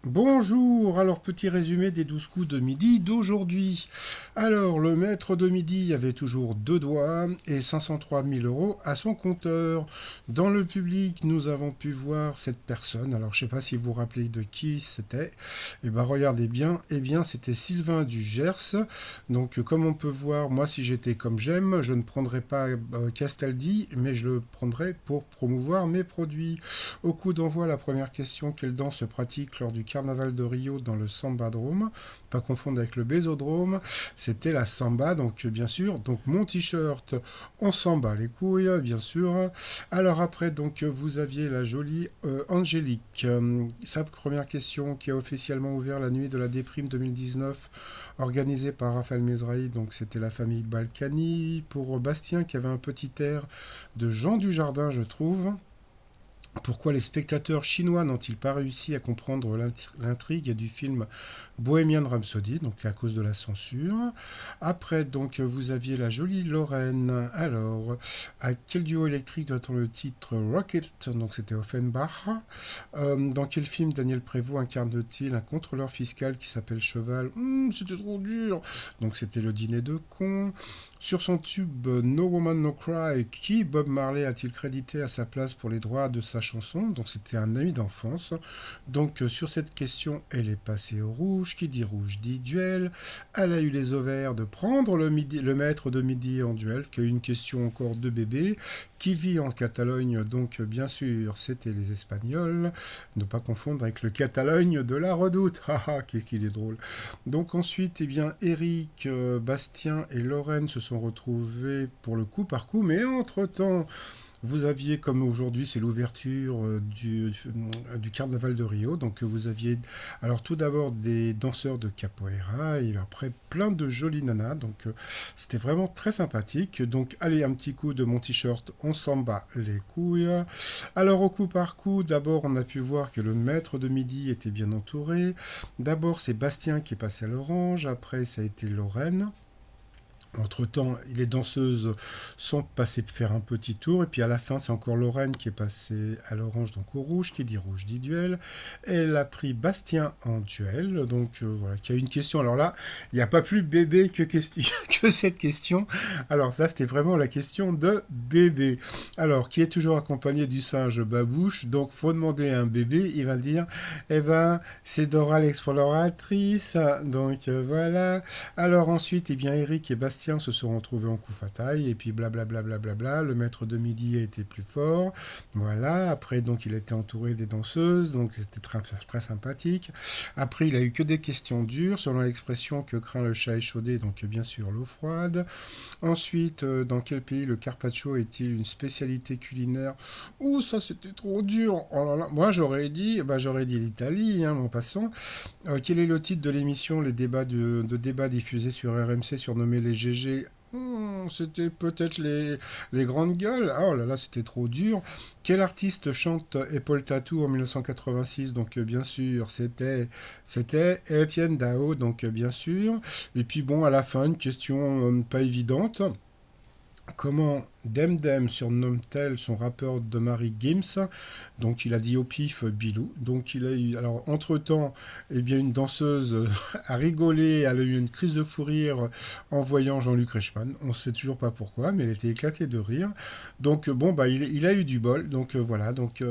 Bonjour, alors petit résumé des 12 coups de midi d'aujourd'hui. Alors, le maître de midi avait toujours deux doigts et 503 000 euros à son compteur. Dans le public, nous avons pu voir cette personne. Alors, je ne sais pas si vous vous rappelez de qui c'était. Eh bien, regardez bien. Eh bien, c'était Sylvain du Gers. Donc, comme on peut voir, moi, si j'étais comme j'aime, je ne prendrais pas Castaldi, mais je le prendrais pour promouvoir mes produits. Au coup d'envoi, la première question, quelle danse se pratique lors du carnaval de Rio dans le Sambadrome? Pas confondre avec le Bésodrome. C'était la samba, donc bien sûr. Donc mon t-shirt, on s'en bat les couilles, bien sûr. Alors après, donc vous aviez la jolie Angélique. Sa première question qui a officiellement ouvert la nuit de la déprime 2019, organisée par Raphaël Mesrahi. Donc c'était la famille Balkany. Pour Bastien, qui avait un petit air de Jean Dujardin, je trouve. Pourquoi les spectateurs chinois n'ont-ils pas réussi à comprendre l'intrigue du film Bohemian Rhapsody, donc à cause de la censure? Après, donc, vous aviez la jolie Lorraine. Alors, à quel duo électrique doit-on le titre Rocket? Donc, c'était Offenbach. Dans quel film Daniel Prévost incarne-t-il un contrôleur fiscal qui s'appelle Cheval? C'était trop dur. Donc, c'était le dîner de cons. Sur son tube No Woman No Cry, qui Bob Marley a-t-il crédité à sa place pour les droits de sa chanson? Donc c'était un ami d'enfance. Donc sur cette question, elle est passée au rouge. Qui dit rouge dit duel. Elle a eu les ovaires de prendre le maître de midi en duel, qui a eu une question encore de bébé. Qui vit en Catalogne? Donc bien sûr, c'était les Espagnols. Ne pas confondre avec le Catalogne de la Redoute. Haha, qu'est-ce qu'il est drôle. Donc ensuite, eh bien, Eric, Bastien et Lorraine se sont retrouvés pour le coup par coup, mais entre-temps, vous aviez, comme aujourd'hui, c'est l'ouverture du carnaval de Rio. Donc, vous aviez, alors tout d'abord des danseurs de capoeira et après plein de jolies nanas. Donc, c'était vraiment très sympathique. Donc, allez, un petit coup de mon t-shirt, on s'en bat les couilles. Alors, au coup par coup, d'abord, on a pu voir que le maître de midi était bien entouré. D'abord, c'est Bastien qui est passé à l'orange. Après, ça a été Lorraine. Entre-temps, les danseuses sont passées faire un petit tour. Et puis à la fin, c'est encore Lorraine qui est passée à l'orange, donc au rouge dit duel. Elle a pris Bastien en duel. Donc voilà, qui a une question. Alors là, il n'y a pas plus bébé que cette question. Alors ça, c'était vraiment la question de bébé. Alors, qui est toujours accompagné du singe Babouche. Donc, faut demander à un bébé. Il va dire, eh ben, c'est Dora l'exploratrice. Donc voilà. Alors ensuite, eh bien, Eric et Bastien se sont retrouvés en coup fatal, et puis blablabla, bla, bla, bla, bla, le maître de midi a été plus fort. Voilà, après, donc, il était entouré des danseuses, donc c'était très, très sympathique. Après, il a eu que des questions dures, selon l'expression que craint le chat échaudé, donc bien sûr l'eau froide. Ensuite, dans quel pays le carpaccio est-il une spécialité culinaire? Ouh, ça c'était trop dur. Oh là là. Moi j'aurais dit l'Italie, hein, en passant. Quel est le titre de l'émission Les débats de débats diffusés sur RMC surnommés les GG? C'était peut-être les grandes gueules. Ah, oh là là, c'était trop dur. Quel artiste chante Épaule Tattoo en 1986? Donc bien sûr, c'était Étienne Dao, donc bien sûr. Et puis bon, à la fin, une question pas évidente. Comment Demdem surnomme-t-elle son rappeur de Marie Gims? Donc il a dit au pif Bilou. Donc il a eu. Alors entre-temps, eh bien une danseuse a rigolé, elle a eu une crise de fou rire en voyant Jean-Luc Reichmann. On ne sait toujours pas pourquoi, mais elle était éclatée de rire. Donc bon, bah il a eu du bol. Donc voilà. Donc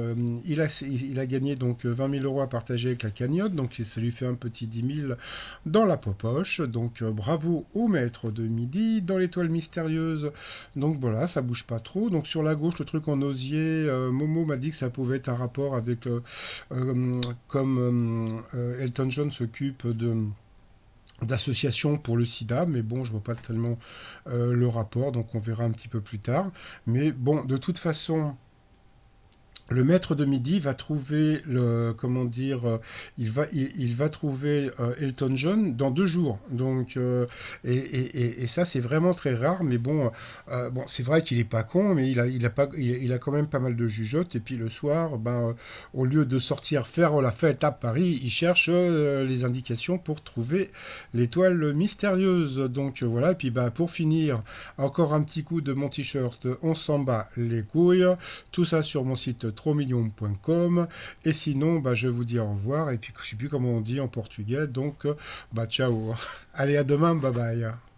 il a gagné donc 20 000 euros à partager avec la cagnotte. Donc ça lui fait un petit 10 000 dans la poche. Donc bravo au maître de midi. Dans l'étoile mystérieuse, donc voilà, ça bouge pas trop. Donc sur la gauche, le truc en osier, Momo m'a dit que ça pouvait être un rapport avec comme Elton John s'occupe de d'associations pour le sida, mais bon, je vois pas tellement le rapport, donc on verra un petit peu plus tard. Mais bon, de toute façon, le maître de midi va trouver le comment dire il va trouver Elton John dans 2 jours, donc et ça c'est vraiment très rare, mais bon bon c'est vrai qu'il est pas con, mais il a quand même pas mal de jugeotes, et puis le soir ben au lieu de sortir faire la fête à Paris, il cherche les indications pour trouver l'étoile mystérieuse. Donc voilà, et puis bah pour finir, encore un petit coup de mon t-shirt, on s'en bat les couilles, tout ça sur mon site outromillion.com. Et sinon, bah, je vous dis au revoir. Et puis, je sais plus comment on dit en portugais. Donc, bah, ciao. Allez, à demain. Bye bye.